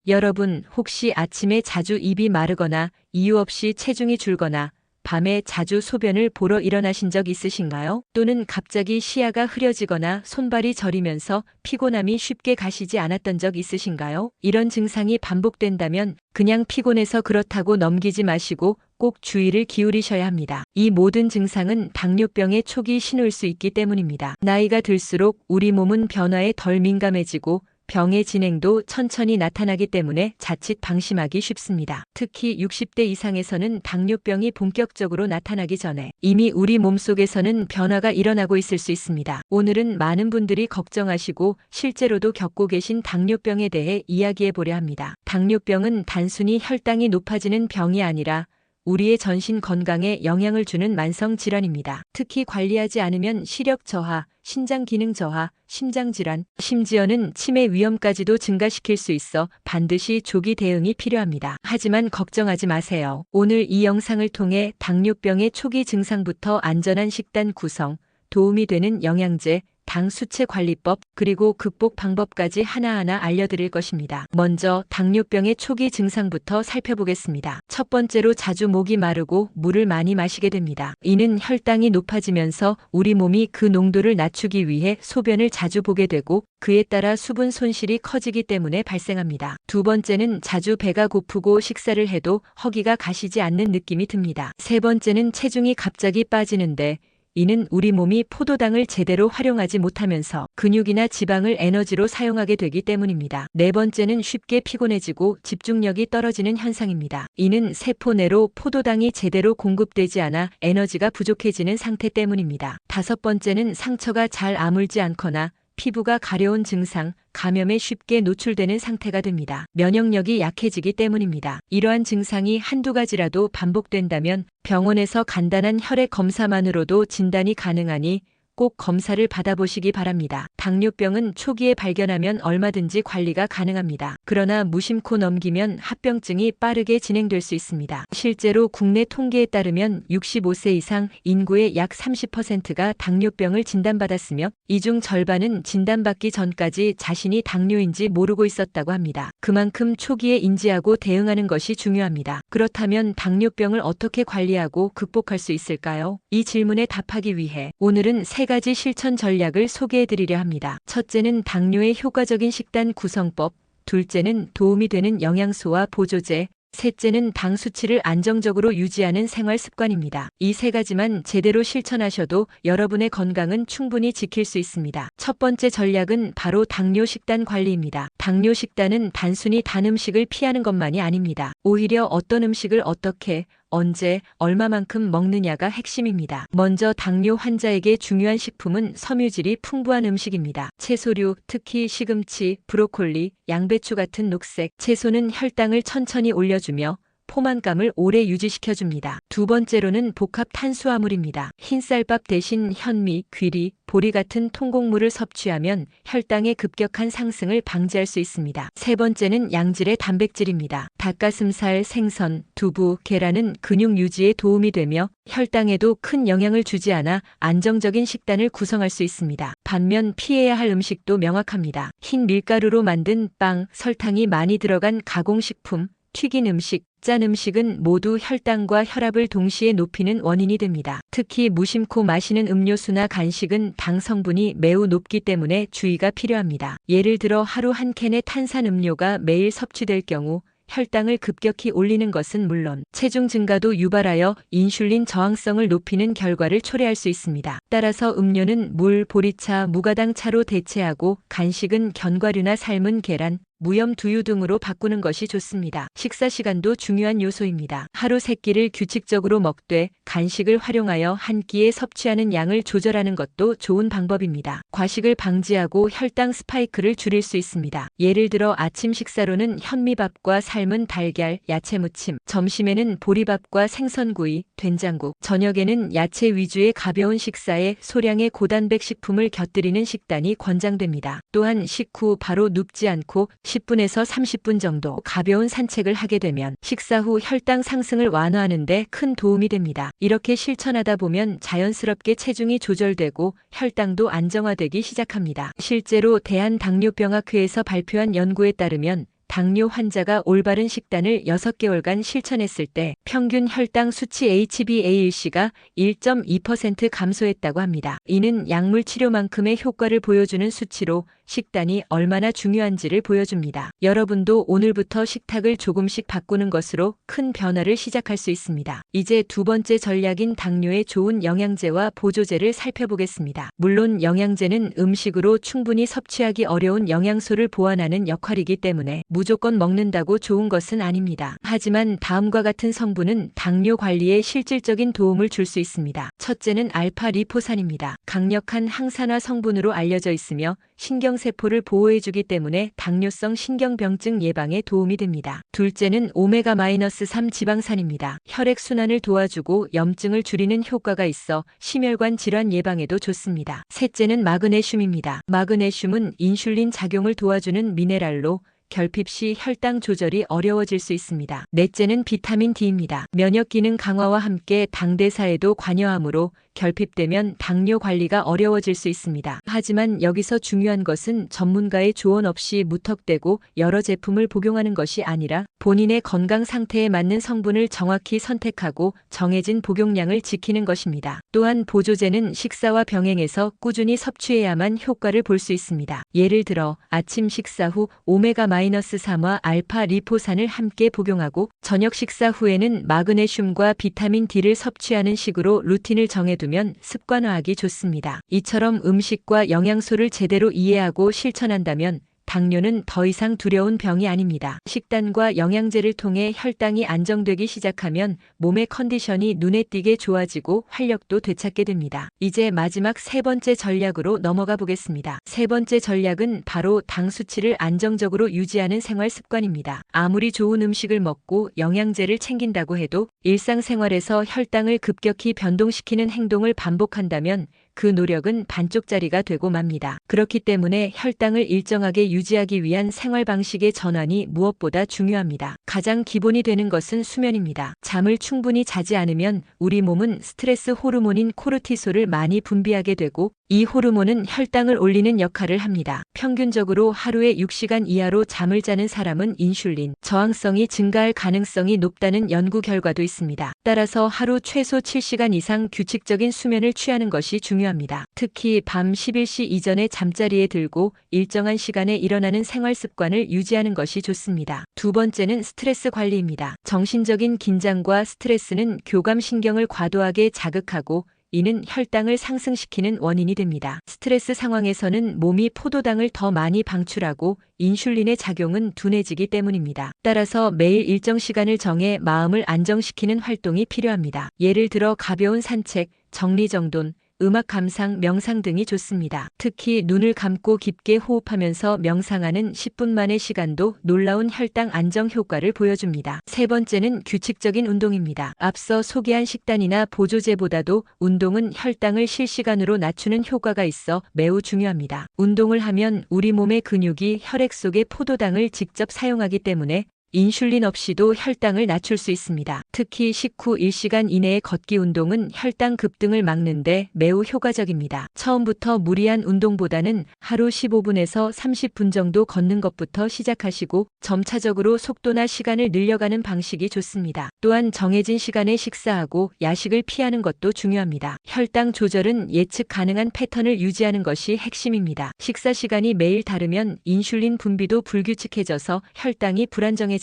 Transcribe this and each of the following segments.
여러분, 혹시 아침에 자주 입이 마르거나 이유 없이 체중이 줄거나 밤에 자주 소변을 보러 일어나신 적 있으신가요? 또는 갑자기 시야가 흐려지거나 손발이 저리면서 피곤함이 쉽게 가시지 않았던 적 있으신가요? 이런 증상이 반복된다면 그냥 피곤해서 그렇다고 넘기지 마시고 꼭 주의를 기울이셔야 합니다. 이 모든 증상은 당뇨병의 초기 신호일 수 있기 때문입니다. 나이가 들수록 우리 몸은 변화에 덜 민감해지고 병의 진행도 천천히 나타나기 때문에 자칫 방심하기 쉽습니다. 특히 60대 이상에서는 당뇨병이 본격적으로 나타나기 전에 이미 우리 몸속에서는 변화가 일어나고 있을 수 있습니다. 오늘은 많은 분들이 걱정하시고 실제로도 겪고 계신 당뇨병에 대해 이야기해 보려 합니다. 당뇨병은 단순히 혈당이 높아지는 병이 아니라 우리의 전신 건강에 영향을 주는 만성 질환입니다. 특히 관리하지 않으면 시력 저하, 신장 기능 저하, 심장 질환, 심지어는 치매 위험까지도 증가시킬 수 있어 반드시 조기 대응이 필요합니다. 하지만 걱정하지 마세요. 오늘 이 영상을 통해 당뇨병의 초기 증상부터 안전한 식단 구성, 도움이 되는 영양제, 당 수치 관리법, 그리고 극복 방법까지 하나하나 알려드릴 것입니다. 먼저 당뇨병의 초기 증상부터 살펴보겠습니다. 첫 번째로 자주 목이 마르고 물을 많이 마시게 됩니다. 이는 혈당이 높아지면서 우리 몸이 그 농도를 낮추기 위해 소변을 자주 보게 되고 그에 따라 수분 손실이 커지기 때문에 발생합니다. 두 번째는 자주 배가 고프고 식사를 해도 허기가 가시지 않는 느낌이 듭니다. 세 번째는 체중이 갑자기 빠지는데 이는 우리 몸이 포도당을 제대로 활용하지 못하면서 근육이나 지방을 에너지로 사용하게 되기 때문입니다. 네 번째는 쉽게 피곤해지고 집중력이 떨어지는 현상입니다. 이는 세포 내로 포도당이 제대로 공급되지 않아 에너지가 부족해지는 상태 때문입니다. 다섯 번째는 상처가 잘 아물지 않거나 피부가 가려운 증상, 감염에 쉽게 노출되는 상태가 됩니다. 면역력이 약해지기 때문입니다. 이러한 증상이 한두 가지라도 반복된다면 병원에서 간단한 혈액 검사만으로도 진단이 가능하니 꼭 검사를 받아보시기 바랍니다. 당뇨병은 초기에 발견하면 얼마든지 관리가 가능합니다. 그러나 무심코 넘기면 합병증이 빠르게 진행될 수 있습니다. 실제로 국내 통계에 따르면 65세 이상 인구의 약 30%가 당뇨병을 진단받았으며 이 중 절반은 진단받기 전까지 자신이 당뇨인지 모르고 있었다고 합니다. 그만큼 초기에 인지하고 대응하는 것이 중요합니다. 그렇다면 당뇨병을 어떻게 관리하고 극복할 수 있을까요? 이 질문에 답하기 위해 오늘은 세 가지 실천 전략을 소개해드리려 합니다. 첫째는 당뇨의 효과적인 식단 구성법, 둘째는 도움이 되는 영양소와 보조제, 셋째는 당 수치를 안정적으로 유지하는 생활 습관입니다. 이 세 가지만 제대로 실천하셔도 여러분의 건강은 충분히 지킬 수 있습니다. 첫 번째 전략은 바로 당뇨 식단 관리입니다. 당뇨 식단은 단순히 단 음식을 피하는 것만이 아닙니다. 오히려 어떤 음식을 어떻게, 언제, 얼마만큼 먹느냐가 핵심입니다. 먼저 당뇨 환자에게 중요한 식품은 섬유질이 풍부한 음식입니다. 채소류, 특히 시금치, 브로콜리, 양배추 같은 녹색 채소는 혈당을 천천히 올려주며 포만감을 오래 유지시켜줍니다. 두 번째로는 복합 탄수화물입니다. 흰쌀밥 대신 현미, 귀리, 보리 같은 통곡물을 섭취하면 혈당의 급격한 상승을 방지할 수 있습니다. 세 번째는 양질의 단백질입니다. 닭가슴살, 생선, 두부, 계란은 근육 유지에 도움이 되며 혈당에도 큰 영향을 주지 않아 안정적인 식단을 구성할 수 있습니다. 반면 피해야 할 음식도 명확합니다. 흰 밀가루로 만든 빵, 설탕이 많이 들어간 가공식품, 튀긴 음식, 짠 음식은 모두 혈당과 혈압을 동시에 높이는 원인이 됩니다. 특히 무심코 마시는 음료수나 간식은 당 성분이 매우 높기 때문에 주의가 필요합니다. 예를 들어 하루 한 캔의 탄산 음료가 매일 섭취될 경우 혈당을 급격히 올리는 것은 물론 체중 증가도 유발하여 인슐린 저항성을 높이는 결과를 초래할 수 있습니다. 따라서 음료는 물, 보리차, 무가당 차로 대체하고 간식은 견과류나 삶은 계란, 무염 두유 등으로 바꾸는 것이 좋습니다. 식사 시간도 중요한 요소입니다. 하루 3끼를 규칙적으로 먹되 간식을 활용하여 한 끼에 섭취하는 양을 조절하는 것도 좋은 방법입니다. 과식을 방지하고 혈당 스파이크를 줄일 수 있습니다. 예를 들어 아침 식사로는 현미밥과 삶은 달걀, 야채무침, 점심에는 보리밥과 생선구이, 된장국, 저녁에는 야채 위주의 가벼운 식사에 소량의 고단백 식품을 곁들이는 식단이 권장됩니다. 또한 식후 바로 눕지 않고 10분에서 30분 정도 가벼운 산책을 하게 되면 식사 후 혈당 상승을 완화하는 데 큰 도움이 됩니다. 이렇게 실천하다 보면 자연스럽게 체중이 조절되고 혈당도 안정화되기 시작합니다. 실제로 대한당뇨병학회에서 발표한 연구에 따르면 당뇨 환자가 올바른 식단을 6개월간 실천했을 때 평균 혈당 수치 HbA1c가 1.2% 감소했다고 합니다. 이는 약물 치료만큼의 효과를 보여주는 수치로 식단이 얼마나 중요한지를 보여줍니다. 여러분도 오늘부터 식탁을 조금씩 바꾸는 것으로 큰 변화를 시작할 수 있습니다. 이제 두 번째 전략인 당뇨에 좋은 영양제와 보조제를 살펴보겠습니다. 물론 영양제는 음식으로 충분히 섭취하기 어려운 영양소를 보완하는 역할이기 때문에 무조건 먹는다고 좋은 것은 아닙니다. 하지만 다음과 같은 성분은 당뇨 관리에 실질적인 도움을 줄 수 있습니다. 첫째는 알파-리포산입니다. 강력한 항산화 성분으로 알려져 있으며 신경세포를 보호해주기 때문에 당뇨성 신경병증 예방에 도움이 됩니다. 둘째는 오메가-3 지방산입니다. 혈액순환을 도와주고 염증을 줄이는 효과가 있어 심혈관 질환 예방에도 좋습니다. 셋째는 마그네슘입니다. 마그네슘은 인슐린 작용을 도와주는 미네랄로 결핍 시 혈당 조절이 어려워질 수 있습니다. 넷째는 비타민 D입니다. 면역 기능 강화와 함께 당 대사에도 관여하므로 결핍되면 당뇨 관리가 어려워질 수 있습니다. 하지만 여기서 중요한 것은 전문가의 조언 없이 무턱대고 여러 제품을 복용하는 것이 아니라 본인의 건강 상태에 맞는 성분을 정확히 선택하고 정해진 복용량을 지키는 것입니다. 또한 보조제는 식사와 병행해서 꾸준히 섭취해야만 효과를 볼 수 있습니다. 예를 들어 아침 식사 후 오메가-3와 알파-리포산을 함께 복용하고 저녁 식사 후에는 마그네슘과 비타민 D를 섭취하는 식으로 루틴을 정해두면 습관화하기 좋습니다. 이처럼 음식과 영양소를 제대로 이해하고 실천한다면 당뇨는 더 이상 두려운 병이 아닙니다. 식단과 영양제를 통해 혈당이 안정되기 시작하면 몸의 컨디션이 눈에 띄게 좋아지고 활력도 되찾게 됩니다. 이제 마지막 세 번째 전략으로 넘어가 보겠습니다. 세 번째 전략은 바로 당 수치를 안정적으로 유지하는 생활 습관입니다. 아무리 좋은 음식을 먹고 영양제를 챙긴다고 해도 일상생활에서 혈당을 급격히 변동시키는 행동을 반복한다면 그 노력은 반쪽짜리가 되고 맙니다. 그렇기 때문에 혈당을 일정하게 유지하기 위한 생활 방식의 전환이 무엇보다 중요합니다. 가장 기본이 되는 것은 수면입니다. 잠을 충분히 자지 않으면 우리 몸은 스트레스 호르몬인 코르티솔을 많이 분비하게 되고 이 호르몬은 혈당을 올리는 역할을 합니다. 평균적으로 하루에 6시간 이하로 잠을 자는 사람은 인슐린 저항성이 증가할 가능성이 높다는 연구 결과도 있습니다. 따라서 하루 최소 7시간 이상 규칙적인 수면을 취하는 것이 중요합니다. 특히 밤 11시 이전에 잠자리에 들고 일정한 시간에 일어나는 생활 습관을 유지하는 것이 좋습니다. 두 번째는 스트레스 관리입니다. 정신적인 긴장과 스트레스는 교감신경을 과도하게 자극하고 이는 혈당을 상승시키는 원인이 됩니다. 스트레스 상황에서는 몸이 포도당을 더 많이 방출하고 인슐린의 작용은 둔해지기 때문입니다. 따라서 매일 일정 시간을 정해 마음을 안정시키는 활동이 필요합니다. 예를 들어 가벼운 산책, 정리정돈, 음악 감상, 명상 등이 좋습니다. 특히 눈을 감고 깊게 호흡하면서 명상하는 10분만의 시간도 놀라운 혈당 안정 효과를 보여줍니다. 세 번째는 규칙적인 운동입니다. 앞서 소개한 식단이나 보조제보다도 운동은 혈당을 실시간으로 낮추는 효과가 있어 매우 중요합니다. 운동을 하면 우리 몸의 근육이 혈액 속의 포도당을 직접 사용하기 때문에 인슐린 없이도 혈당을 낮출 수 있습니다. 특히 식후 1시간 이내의 걷기 운동은 혈당 급등을 막는데 매우 효과적입니다. 처음부터 무리한 운동보다는 하루 15분에서 30분 정도 걷는 것부터 시작하시고 점차적으로 속도나 시간을 늘려가는 방식이 좋습니다. 또한 정해진 시간에 식사하고 야식을 피하는 것도 중요합니다. 혈당 조절은 예측 가능한 패턴을 유지하는 것이 핵심입니다. 식사 시간이 매일 다르면 인슐린 분비도 불규칙해져서 혈당이 불안정해집니다.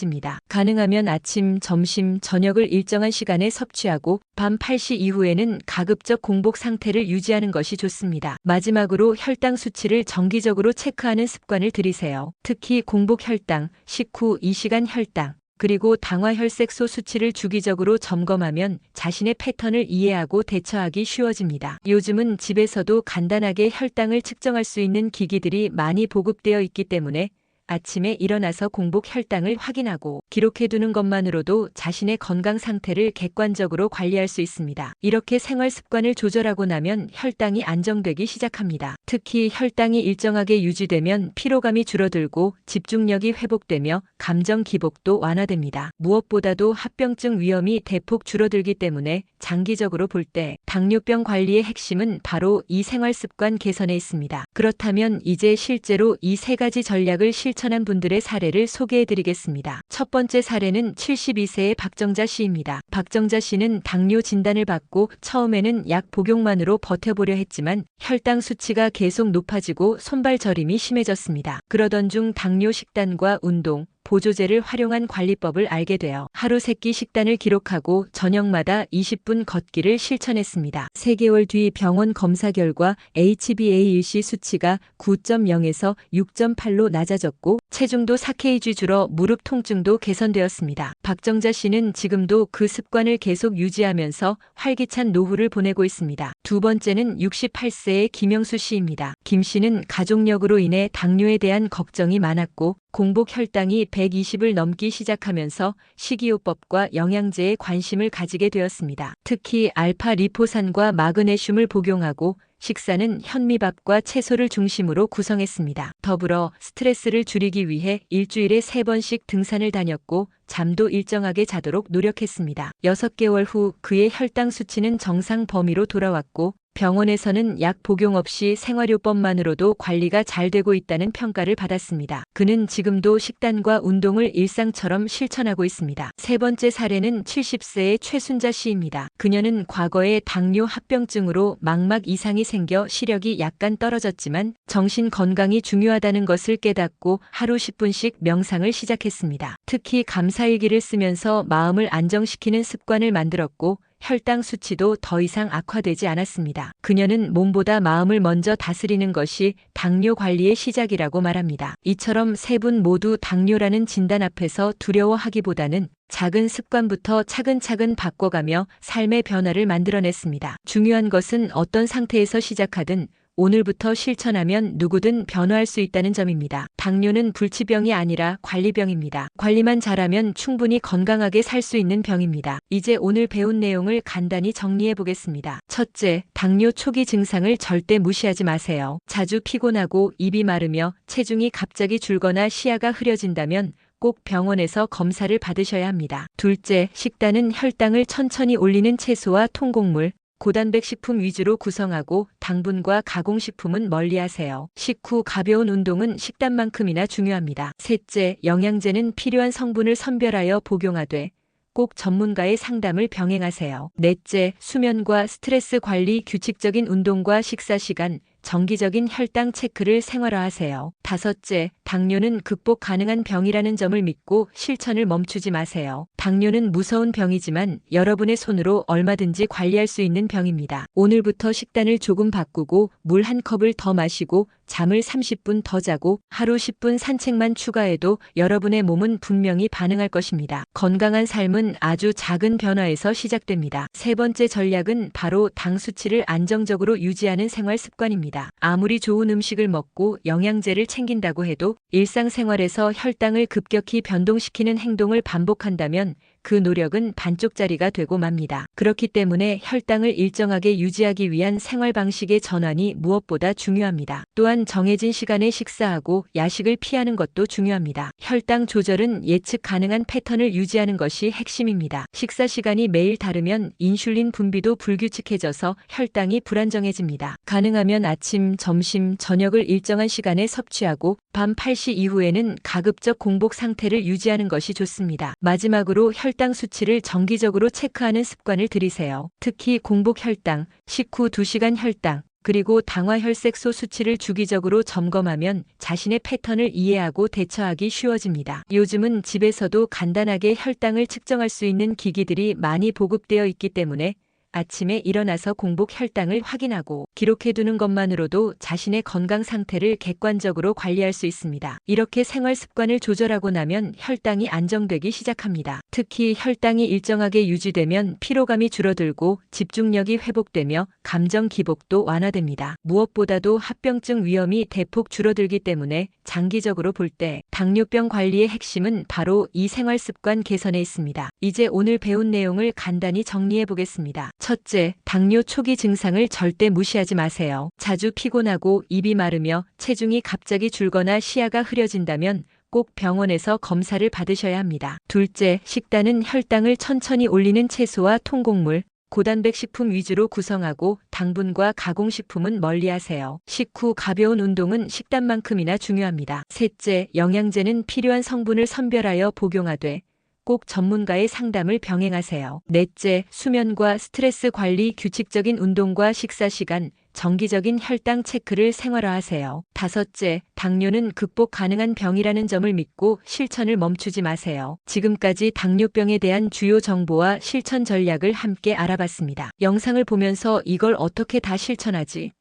가능하면 아침, 점심, 저녁을 일정한 시간에 섭취하고 밤 8시 이후에는 가급적 공복 상태를 유지하는 것이 좋습니다. 마지막으로 혈당 수치를 정기적으로 체크하는 습관을 들이세요. 특히 공복 혈당, 식후 2시간 혈당, 그리고 당화혈색소 수치를 주기적으로 점검하면 자신의 패턴을 이해하고 대처하기 쉬워집니다. 요즘은 집에서도 간단하게 혈당을 측정할 수 있는 기기들이 많이 보급되어 있기 때문에 아침에 일어나서 공복 혈당을 확인하고 기록해두는 것만으로도 자신의 건강 상태를 객관적으로 관리할 수 있습니다. 이렇게 생활 습관을 조절하고 나면 혈당이 안정되기 시작합니다. 특히 혈당이 일정하게 유지되면 피로감이 줄어들고 집중력이 회복되며 감정 기복도 완화됩니다. 무엇보다도 합병증 위험이 대폭 줄어들기 때문에 장기적으로 볼 때 당뇨병 관리의 핵심은 바로 이 생활 습관 개선에 있습니다. 그렇다면 이제 실제로 이 세 가지 전략을 실천하는 실천한 분들의 사례를 소개해드리겠습니다. 첫 번째 사례는 72세의 박정자 씨입니다. 박정자 씨는 당뇨 진단을 받고 처음에는 약 복용만으로 버텨보려 했지만 혈당 수치가 계속 높아지고 손발 저림이 심해졌습니다. 그러던 중 당뇨 식단과 운동, 보조제를 활용한 관리법을 알게 되어 하루 3끼 식단을 기록하고 저녁마다 20분 걷기를 실천했습니다. 3개월 뒤 병원 검사 결과 HbA1c 수치가 9.0에서 6.8로 낮아졌고 체중도 4kg 줄어 무릎 통증도 개선되었습니다. 박정자 씨는 지금도 그 습관을 계속 유지하면서 활기찬 노후를 보내고 있습니다. 두 번째는 68세의 김영수 씨입니다. 김 씨는 가족력으로 인해 당뇨에 대한 걱정이 많았고 공복 혈당이 120을 넘기 시작하면서 식이요법과 영양제에 관심을 가지게 되었습니다. 특히 알파 리포산과 마그네슘을 복용하고 식사는 현미밥과 채소를 중심으로 구성했습니다. 더불어 스트레스를 줄이기 위해 일주일에 3번씩 등산을 다녔고 잠도 일정하게 자도록 노력했습니다. 6개월 후 그의 혈당 수치는 정상 범위로 돌아왔고 병원에서는 약 복용 없이 생활요법만으로도 관리가 잘 되고 있다는 평가를 받았습니다. 그는 지금도 식단과 운동을 일상처럼 실천하고 있습니다. 세 번째 사례는 70세의 최순자 씨입니다. 그녀는 과거에 당뇨 합병증으로 망막 이상이 생겨 시력이 약간 떨어졌지만 정신 건강이 중요하다는 것을 깨닫고 하루 10분씩 명상을 시작했습니다. 특히 감사일기를 쓰면서 마음을 안정시키는 습관을 만들었고 혈당 수치도 더 이상 악화되지 않았습니다. 그녀는 몸보다 마음을 먼저 다스리는 것이 당뇨 관리의 시작이라고 말합니다. 이처럼 세 분 모두 당뇨라는 진단 앞에서 두려워하기보다는 작은 습관부터 차근차근 바꿔가며 삶의 변화를 만들어냈습니다. 중요한 것은 어떤 상태에서 시작하든 오늘부터 실천하면 누구든 변화할 수 있다는 점입니다. 당뇨는 불치병이 아니라 관리병입니다. 관리만 잘하면 충분히 건강하게 살 수 있는 병입니다. 이제 오늘 배운 내용을 간단히 정리해 보겠습니다. 첫째, 당뇨 초기 증상을 절대 무시하지 마세요. 자주 피곤하고 입이 마르며 체중이 갑자기 줄거나 시야가 흐려진다면 꼭 병원에서 검사를 받으셔야 합니다. 둘째, 식단은 혈당을 천천히 올리는 채소와 통곡물, 고단백 식품 위주로 구성하고 당분과 가공식품은 멀리하세요. 식후 가벼운 운동은 식단만큼이나 중요합니다. 셋째, 영양제는 필요한 성분을 선별하여 복용하되 꼭 전문가의 상담을 병행하세요. 넷째, 수면과 스트레스 관리, 규칙적인 운동과 식사 시간, 정기적인 혈당 체크를 생활화하세요. 다섯째, 당뇨는 극복 가능한 병이라는 점을 믿고 실천을 멈추지 마세요. 당뇨는 무서운 병이지만 여러분의 손으로 얼마든지 관리할 수 있는 병입니다. 오늘부터 식단을 조금 바꾸고 물 한 컵을 더 마시고 잠을 30분 더 자고 하루 10분 산책만 추가해도 여러분의 몸은 분명히 반응할 것입니다. 건강한 삶은 아주 작은 변화에서 시작됩니다. 세 번째 전략은 바로 당 수치를 안정적으로 유지하는 생활 습관입니다. 아무리 좋은 음식을 먹고 영양제를 챙긴다고 해도 일상생활에서 혈당을 급격히 변동시키는 행동을 반복한다면 그 노력은 반쪽짜리가 되고 맙니다. 그렇기 때문에 혈당을 일정하게 유지하기 위한 생활 방식의 전환이 무엇보다 중요합니다. 또한 정해진 시간에 식사하고 야식을 피하는 것도 중요합니다. 혈당 조절은 예측 가능한 패턴을 유지하는 것이 핵심입니다. 식사 시간이 매일 다르면 인슐린 분비도 불규칙해져서 혈당이 불안정해집니다. 가능하면 아침, 점심, 저녁을 일정한 시간에 섭취하고 밤 8시 이후에는 가급적 공복 상태를 유지하는 것이 좋습니다. 마지막으로 혈당 수치를 정기적으로 체크하는 습관을 들이세요. 특히 공복 혈당, 식후 2시간 혈당, 그리고 당화혈색소 수치를 주기적으로 점검하면 자신의 패턴을 이해하고 대처하기 쉬워집니다. 요즘은 집에서도 간단하게 혈당을 측정할 수 있는 기기들이 많이 보급되어 있기 때문에 아침에 일어나서 공복 혈당을 확인하고 기록해두는 것만으로도 자신의 건강 상태를 객관적으로 관리할 수 있습니다. 이렇게 생활 습관을 조절하고 나면 혈당이 안정되기 시작합니다. 특히 혈당이 일정하게 유지되면 피로감이 줄어들고 집중력이 회복되며 감정 기복도 완화됩니다. 무엇보다도 합병증 위험이 대폭 줄어들기 때문에 장기적으로 볼 때 당뇨병 관리의 핵심은 바로 이 생활 습관 개선에 있습니다. 이제 오늘 배운 내용을 간단히 정리해 보겠습니다. 첫째, 당뇨 초기 증상을 절대 무시하지 마세요. 자주 피곤하고 입이 마르며 체중이 갑자기 줄거나 시야가 흐려진다면 꼭 병원에서 검사를 받으셔야 합니다. 둘째, 식단은 혈당을 천천히 올리는 채소와 통곡물, 고단백 식품 위주로 구성하고 당분과 가공식품은 멀리하세요. 식후 가벼운 운동은 식단만큼이나 중요합니다. 셋째, 영양제는 필요한 성분을 선별하여 복용하되 꼭 전문가의 상담을 병행하세요. 넷째, 수면과 스트레스 관리, 규칙적인 운동과 식사 시간, 정기적인 혈당 체크를 생활화하세요. 다섯째, 당뇨는 극복 가능한 병이라는 점을 믿고 실천을 멈추지 마세요. 지금까지 당뇨병에 대한 주요 정보와 실천 전략을 함께 알아봤습니다. 영상을 보면서 이걸 어떻게 다 실천하지?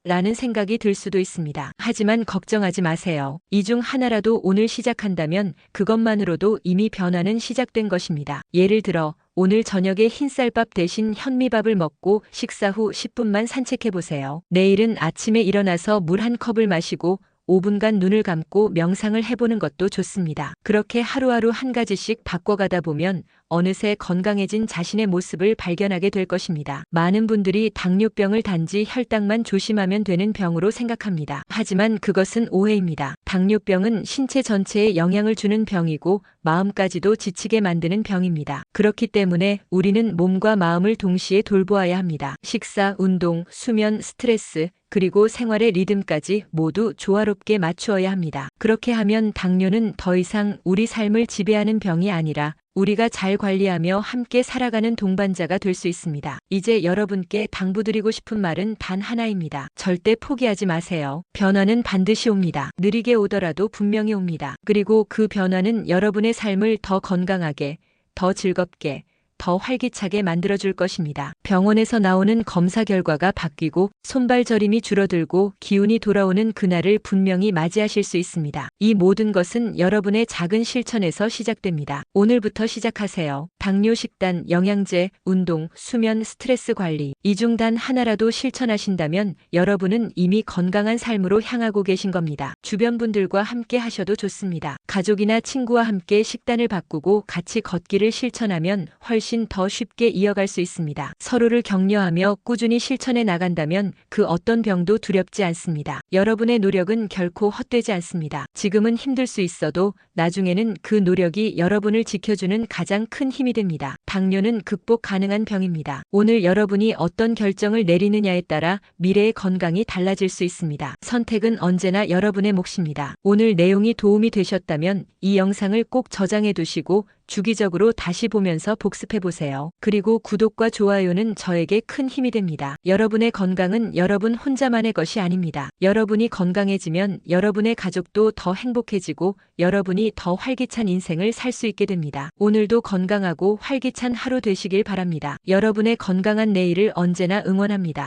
라는 생각이 들 수도 있습니다. 하지만 걱정하지 마세요. 이 중 하나라도 오늘 시작한다면 그것만으로도 이미 변화는 시작된 것입니다. 예를 들어 오늘 저녁에 흰쌀밥 대신 현미밥을 먹고 식사 후 10분만 산책해 보세요. 내일은 아침에 일어나서 물 한 컵을 마시고 5분간 눈을 감고 명상을 해보는 것도 좋습니다. 그렇게 하루하루 한 가지씩 바꿔가다 보면 어느새 건강해진 자신의 모습을 발견하게 될 것입니다. 많은 분들이 당뇨병을 단지 혈당만 조심하면 되는 병으로 생각합니다. 하지만 그것은 오해입니다. 당뇨병은 신체 전체에 영향을 주는 병이고 마음까지도 지치게 만드는 병입니다. 그렇기 때문에 우리는 몸과 마음을 동시에 돌보아야 합니다. 식사, 운동, 수면, 스트레스, 그리고 생활의 리듬까지 모두 조화롭게 맞추어야 합니다. 그렇게 하면 당뇨는 더 이상 우리 삶을 지배하는 병이 아니라 우리가 잘 관리하며 함께 살아가는 동반자가 될 수 있습니다. 이제 여러분께 당부드리고 싶은 말은 단 하나입니다. 절대 포기하지 마세요. 변화는 반드시 옵니다. 느리게 오더라도 분명히 옵니다. 그리고 그 변화는 여러분의 삶을 더 건강하게, 더 즐겁게, 더 활기차게 만들어줄 것입니다. 병원에서 나오는 검사 결과가 바뀌고 손발 저림이 줄어들고 기운이 돌아오는 그날을 분명히 맞이하실 수 있습니다. 이 모든 것은 여러분의 작은 실천에서 시작됩니다. 오늘부터 시작하세요. 당뇨 식단, 영양제, 운동, 수면, 스트레스 관리. 이 중 단 하나라도 실천하신다면 여러분은 이미 건강한 삶으로 향하고 계신 겁니다. 주변 분들과 함께 하셔도 좋습니다. 가족이나 친구와 함께 식단을 바꾸고 같이 걷기를 실천하면 훨씬 더 쉽게 이어갈 수 있습니다. 서로를 격려하며 꾸준히 실천해 나간다면 그 어떤 병도 두렵지 않습니다. 여러분의 노력은 결코 헛되지 않습니다. 지금은 힘들 수 있어도 나중에는 그 노력이 여러분을 지켜주는 가장 큰 힘이 됩니다. 당뇨는 극복 가능한 병입니다. 오늘 여러분이 어떤 결정을 내리느냐에 따라 미래의 건강이 달라질 수 있습니다. 선택은 언제나 여러분의 몫입니다. 오늘 내용이 도움이 되셨다면 이 영상을 꼭 저장해 두시고 주기적으로 다시 보면서 복습해 보세요. 그리고 구독과 좋아요는 저에게 큰 힘이 됩니다. 여러분의 건강은 여러분 혼자만의 것이 아닙니다. 여러분이 건강해지면 여러분의 가족도 더 행복해지고 여러분이 더 활기찬 인생을 살 수 있게 됩니다. 오늘도 건강하고 활기찬 하루 되시길 바랍니다. 여러분의 건강한 내일을 언제나 응원합니다.